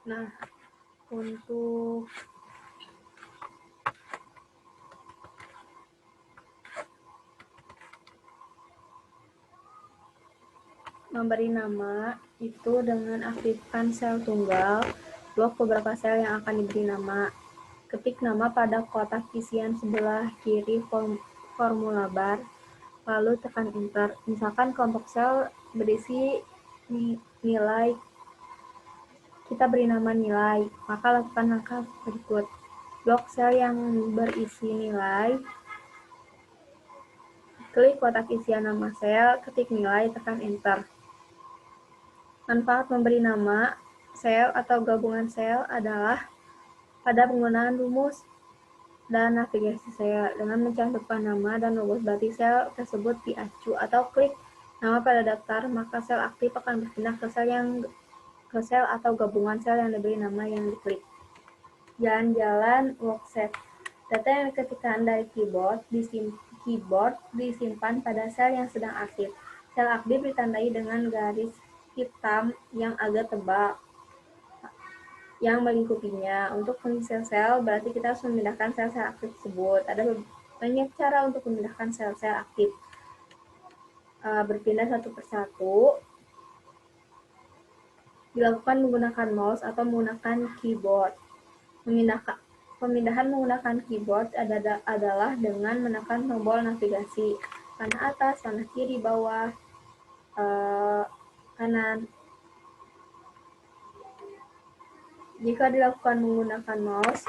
Nah, untuk memberi nama itu dengan aktifkan sel tunggal, blok beberapa sel yang akan diberi nama. Ketik nama pada kotak isian sebelah kiri formula bar, lalu tekan enter. Misalkan kelompok sel berisi nilai, kita beri nama nilai, maka lakukan langkah berikut. Blok sel yang berisi nilai, klik kotak isian nama sel, ketik nilai, tekan enter. Manfaat memberi nama sel atau gabungan sel adalah pada penggunaan rumus dan navigasi sel. Dengan mencantumkan nama dan rumus berarti sel tersebut diacu atau klik nama pada daftar, maka sel aktif akan berpindah ke sel atau gabungan sel yang diberi nama yang diklik. Jalan-jalan worksheet. Data yang diketikkan dari keyboard disimpan pada sel yang sedang aktif. Sel aktif ditandai dengan garis hitam yang agak tebal yang melingkupinya. Untuk mengisi sel, berarti kita harus memindahkan sel-sel aktif tersebut. Ada banyak cara untuk memindahkan sel-sel aktif. Berpindah satu persatu, dilakukan menggunakan mouse atau menggunakan keyboard. Pemindahan menggunakan keyboard adalah dengan menekan tombol navigasi, panah atas, panah kiri, bawah, kanan. Jika dilakukan menggunakan mouse,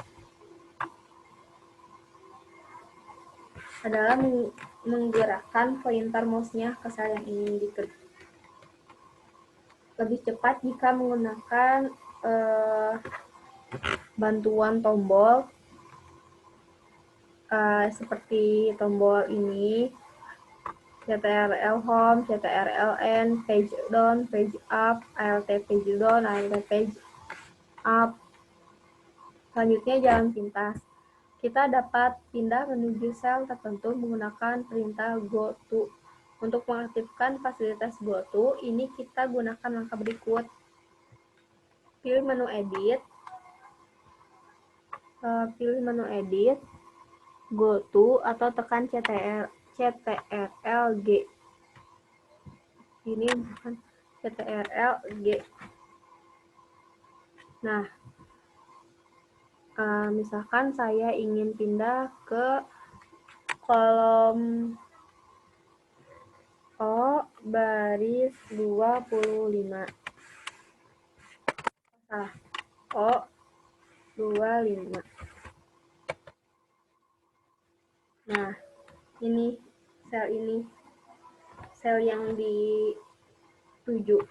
adalah menggerakkan pointer mouse-nya ke sel yang ingin diklik. Lebih cepat jika menggunakan bantuan tombol seperti tombol ini, CTRL Home, CTRL N, Page Down, Page Up, ALT Page Down, ALT Page Up. Selanjutnya jalan pintas. Kita dapat pindah menuju sel tertentu menggunakan perintah Go To. Untuk mengaktifkan fasilitas Go To, ini kita gunakan langkah berikut. Pilih menu edit, Go To, atau tekan CTRL G. Ini bukan CTRL G. Nah, misalkan saya ingin pindah ke kolom O baris 25. O 25. Nah, ini sel yang dituju.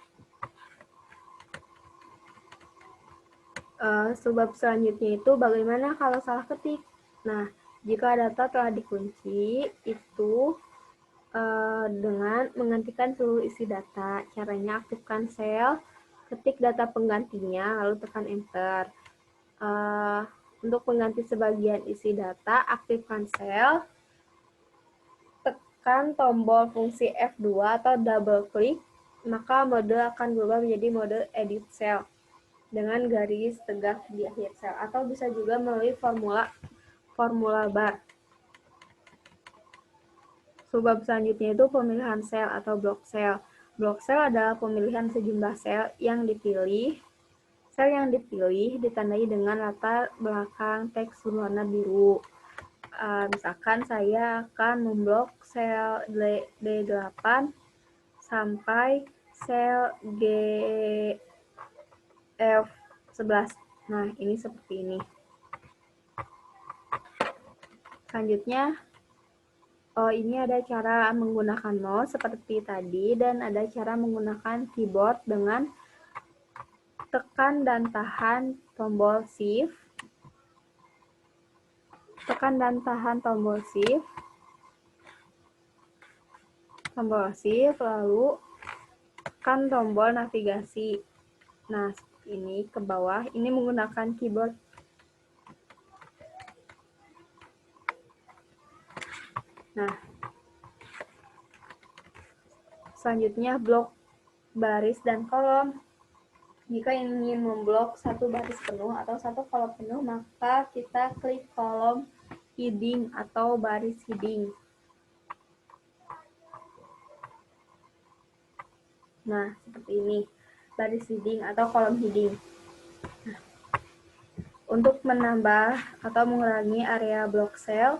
Sebab selanjutnya itu bagaimana kalau salah ketik. Nah, jika data telah dikunci, itu dengan menggantikan seluruh isi data. Caranya aktifkan sel, ketik data penggantinya, lalu tekan enter. Untuk mengganti sebagian isi data, aktifkan sel, tekan tombol fungsi F2 atau double klik, maka mode akan berubah menjadi mode edit cell dengan garis tegak di akhir sel, atau bisa juga melalui formula bar. Subbab selanjutnya itu pemilihan sel atau blok sel. Blok sel adalah pemilihan sejumlah sel yang dipilih. Sel yang dipilih ditandai dengan latar belakang teks berwarna biru. Misalkan saya akan memblok sel D8 sampai sel GF11. Nah, ini seperti ini. Selanjutnya, ini ada cara menggunakan mouse seperti tadi, dan ada cara menggunakan keyboard dengan tekan dan tahan tombol shift. Tekan dan tahan tombol shift, lalu tekan tombol navigasi. Nah, ini ke bawah, ini menggunakan keyboard. Nah, selanjutnya blok baris dan kolom. Jika ingin memblok satu baris penuh atau satu kolom penuh, maka kita klik kolom heading atau baris heading. Nah, seperti ini, baris heading atau kolom heading. Nah, untuk menambah atau mengurangi area blok sel,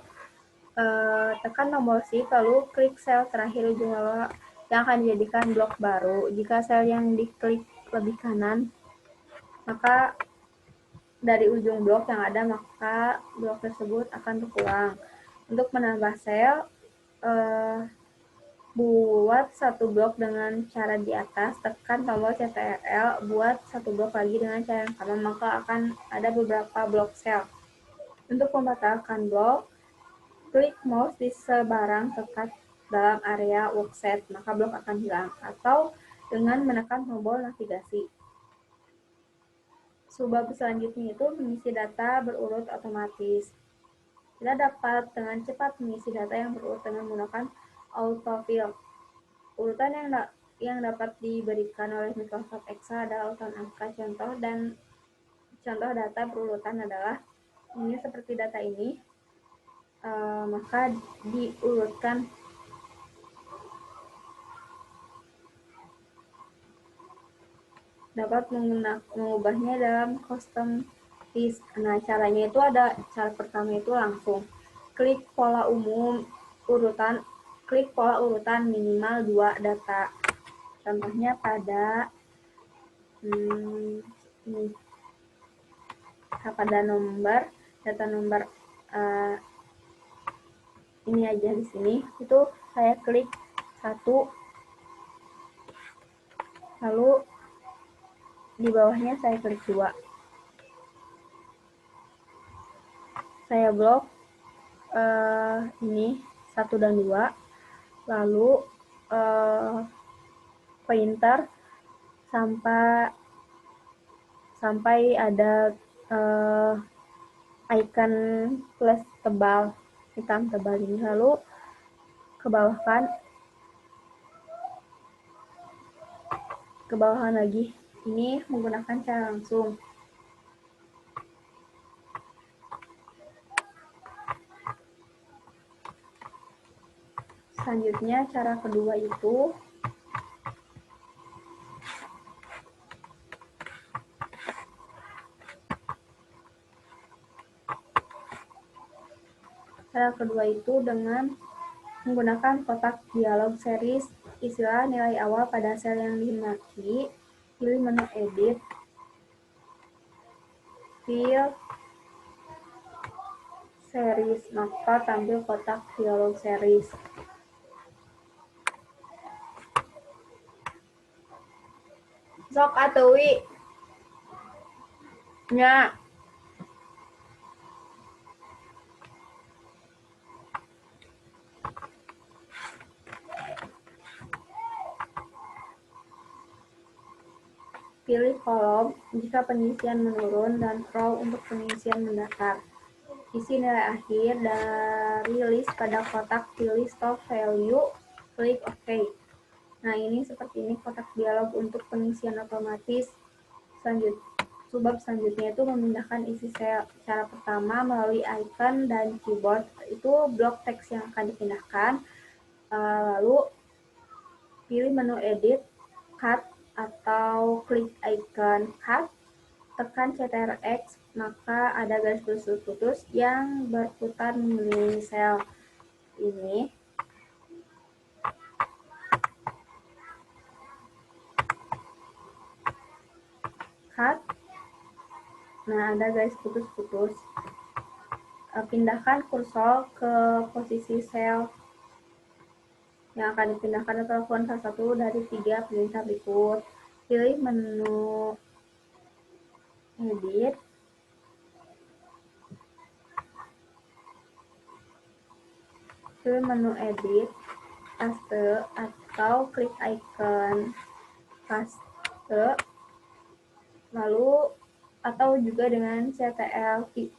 tekan tombol Shift lalu klik sel terakhir ujung bawah yang akan dijadikan blok baru. Jika sel yang diklik lebih kanan, maka dari ujung blok yang ada, maka blok tersebut akan berkurang. Untuk menambah sel, buat satu blok dengan cara di atas, tekan tombol CTRL, buat satu blok lagi dengan cara yang sama, maka akan ada beberapa blok sel. Untuk membatalkan blok, klik mouse di sebarang tekat dalam area workset, maka blok akan hilang, atau dengan menekan tombol navigasi. Subbab selanjutnya itu mengisi data berurut otomatis. Kita dapat dengan cepat mengisi data yang berurut dengan menggunakan autofill. Urutan yang dapat diberikan oleh Microsoft Excel adalah urutan angka contoh, dan contoh data berurutan adalah ini seperti data ini, maka diurutkan dapat mengubahnya dalam custom list. Nah, caranya itu ada, cara pertama itu langsung klik pola umum urutan, klik pola urutan minimal 2 data. Contohnya pada ini, pada data nomor ini aja di sini. Itu saya klik 1, lalu di bawahnya saya klik 2. Saya blok ini 1 dan 2, lalu pointer sampai ada icon plus tebal, hitam tebal ini, lalu ke bawahan lagi. Ini menggunakan cara langsung. Selanjutnya cara kedua itu dengan menggunakan kotak dialog series istilah nilai awal pada sel yang dihendaki, pilih menu edit, fill series, maka tampil kotak dialog series. Sok atuwi nya. Pilih kolom jika pengisian menurun dan row untuk pengisian mendatar. Isi nilai akhir dari list pada kotak, pilih stop value, klik OK. Nah, ini seperti ini kotak dialog untuk pengisian otomatis. Subbab selanjutnya itu memindahkan isi sel. Cara pertama melalui icon dan keyboard, itu blok teks yang akan dipindahkan. Lalu pilih menu edit, cut, atau klik icon cut, tekan CTRL-X, maka ada garis putus yang berputar mengelilingi sel ini. Cut. Nah, ada garis putus. Pindahkan kursor ke posisi sel yang akan dipindahkan atau lakukan salah satu dari 3 perintah berikut. Pilih menu edit, paste, atau klik icon paste, lalu atau juga dengan CTRL V.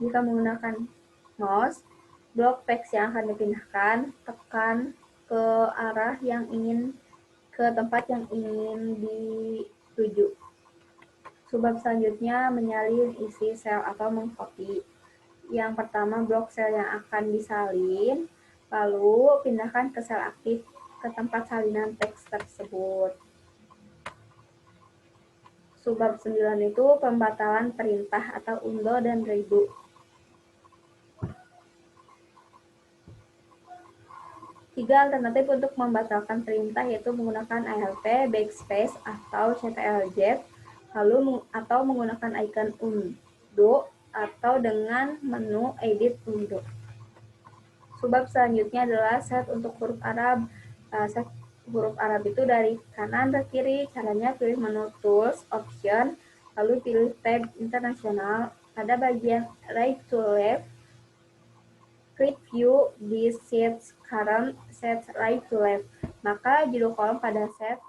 Jika menggunakan mouse, blok teks yang akan dipindahkan, tekan ke tempat yang ingin dituju. Subbab selanjutnya menyalin isi sel atau mengcopy. Yang pertama blok sel yang akan disalin, lalu pindahkan ke sel aktif ke tempat salinan teks tersebut. Subbab 9 itu pembatalan perintah atau undo dan redo. Tiga alternatif untuk membatalkan perintah yaitu menggunakan ALT, backspace, atau CTRL-Z, lalu atau menggunakan icon undo atau dengan menu edit undo. Subbab selanjutnya adalah set untuk huruf Arab. Set huruf Arab itu dari kanan ke kiri. Caranya pilih menu tools, option, lalu pilih tab internasional. Pada bagian right to left, klik view di set current, set right to left. Maka judul kolom pada set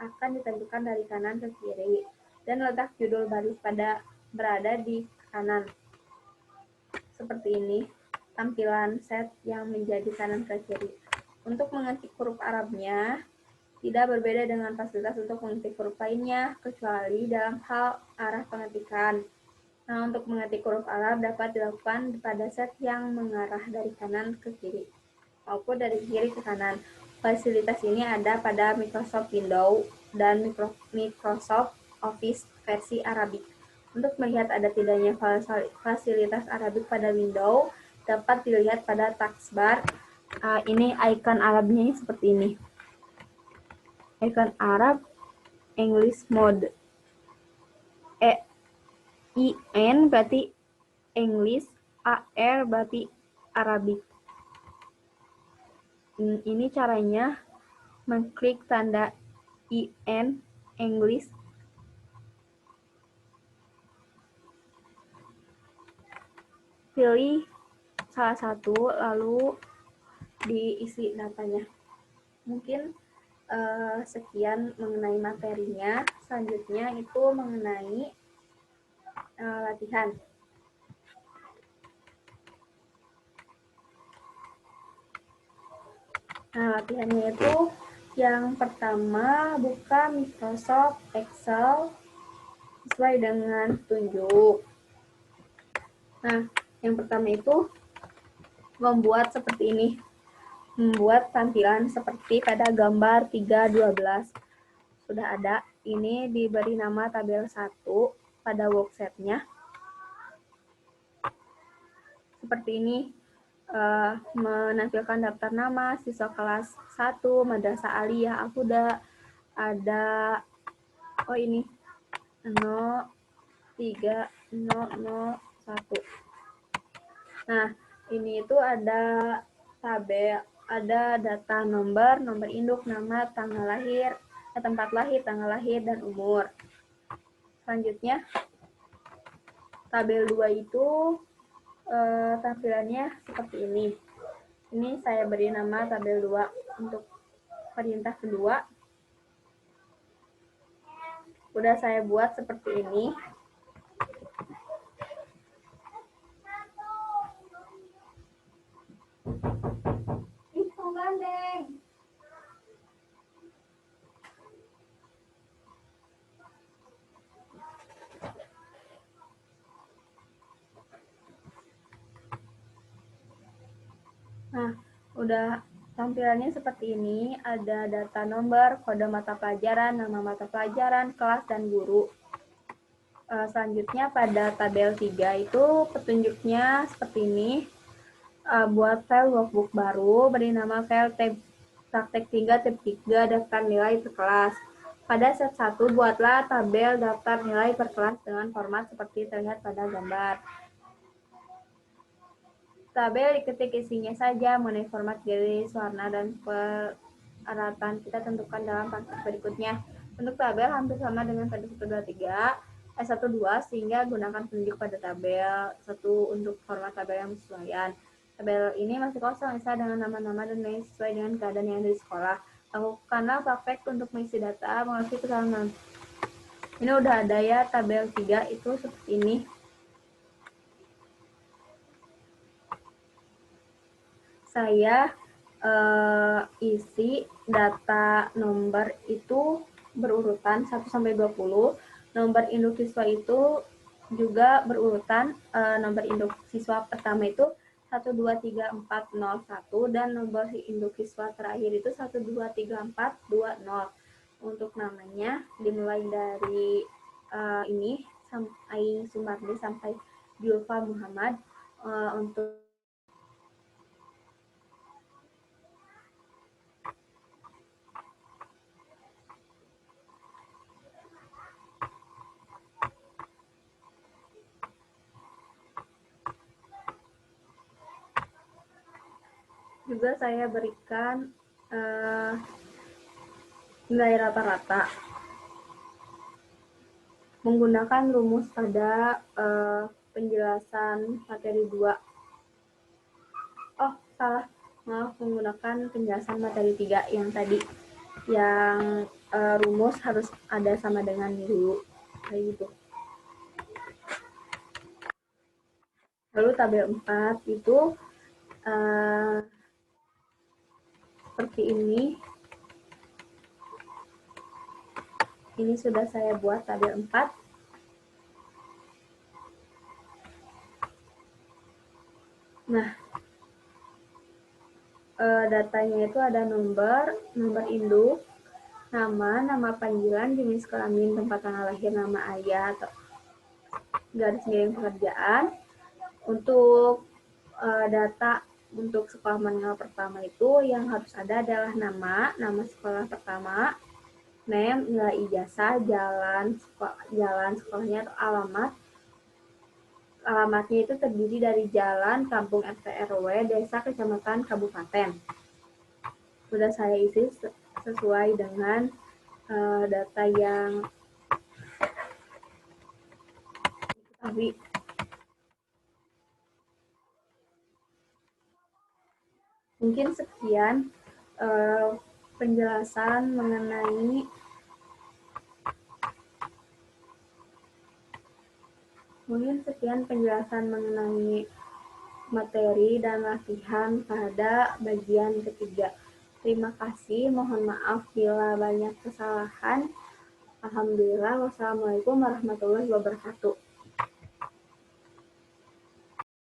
akan ditentukan dari kanan ke kiri dan letak judul baris pada berada di kanan. Seperti ini tampilan set yang menjadi kanan ke kiri. Untuk mengetik huruf Arabnya tidak berbeda dengan fasilitas untuk mengetik huruf lainnya kecuali dalam hal arah pengetikan. Nah, untuk mengetik huruf Arab dapat dilakukan pada set yang mengarah dari kanan ke kiri maupun dari kiri ke kanan. Fasilitas ini ada pada Microsoft Windows dan Microsoft Office versi Arabic. Untuk melihat ada tidaknya fasilitas Arabic pada Windows, dapat dilihat pada taskbar. Ini icon Arabnya seperti ini. Icon Arab English Mode. IN berarti English, AR berarti Arabic. Ini caranya mengklik tanda IN English. Pilih salah satu lalu diisi datanya. Mungkin sekian mengenai materinya. Selanjutnya itu mengenai latihan. Nah, latihannya itu yang pertama buka Microsoft Excel sesuai dengan petunjuk. Nah, yang pertama itu membuat seperti ini. Membuat tampilan seperti pada gambar 3.12. Sudah ada. Ini diberi nama tabel 1 pada worksetnya. Seperti ini. Menampilkan daftar nama siswa kelas 1 Madrasah Aliyah Al-Huda, ada ini 03001. Nah, ini itu ada tabel, ada data nomor induk, nama, tanggal lahir, tempat lahir, tanggal lahir, dan umur. Selanjutnya tabel 2 itu tampilannya seperti ini. Ini saya beri nama tabel 2 untuk perintah kedua. Udah saya buat seperti ini. Nah, udah tampilannya seperti ini, ada data nomor, kode mata pelajaran, nama mata pelajaran, kelas, dan guru. Selanjutnya pada tabel 3 itu petunjuknya seperti ini. Buat file workbook baru, beri nama file praktek 3 tab 3 daftar nilai per kelas. Pada set 1, buatlah tabel daftar nilai per kelas dengan format seperti terlihat pada gambar. Tabel diketik isinya saja, mengenai format garis, warna, dan peralatan kita tentukan dalam praktek berikutnya. Untuk tabel hampir sama dengan pada 123, 12, sehingga gunakan penunjuk pada tabel 1 untuk format tabel yang sesuaian. Tabel ini masih kosong, bisa dengan nama-nama dan lain sesuai dengan keadaan yang ada di sekolah. Lakukanlah praktek untuk mengisi data, mengerti kesalahan. Ini udah ada ya, tabel 3 itu seperti ini. Saya isi data nomor itu berurutan 1 sampai 20. Nomor induk siswa itu juga berurutan. Nomor induk siswa pertama itu 123401 dan nomor induk siswa terakhir itu 123420. Untuk namanya dimulai dari ini Aing Sumardi sampai Julfa Muhammad. Untuk juga saya berikan nilai rata-rata menggunakan rumus pada penjelasan materi 2. Oh, salah. Maaf, menggunakan penjelasan materi 3 yang tadi. Yang rumus harus ada sama dengan dulu. Kayak gitu. Lalu tabel 4 itu seperti ini. Ini sudah saya buat tabel 4. Nah, datanya itu ada nomor induk, nama panggilan, jenis kelamin, tempat tanggal lahir, nama ayah, atau garis miring pekerjaan. Untuk data untuk sekolah menengah pertama itu yang harus ada adalah nama sekolah pertama, name, nilai ijazah, jalan sekolahnya atau alamat. Alamatnya itu terdiri dari jalan, kampung, RT, RW, desa, kecamatan, kabupaten. Sudah saya isi sesuai dengan data yang diketahui. Mungkin sekian penjelasan mengenai materi dan latihan pada bagian ketiga. Terima kasih, mohon maaf bila banyak kesalahan. Alhamdulillah, wassalamualaikum warahmatullahi wabarakatuh.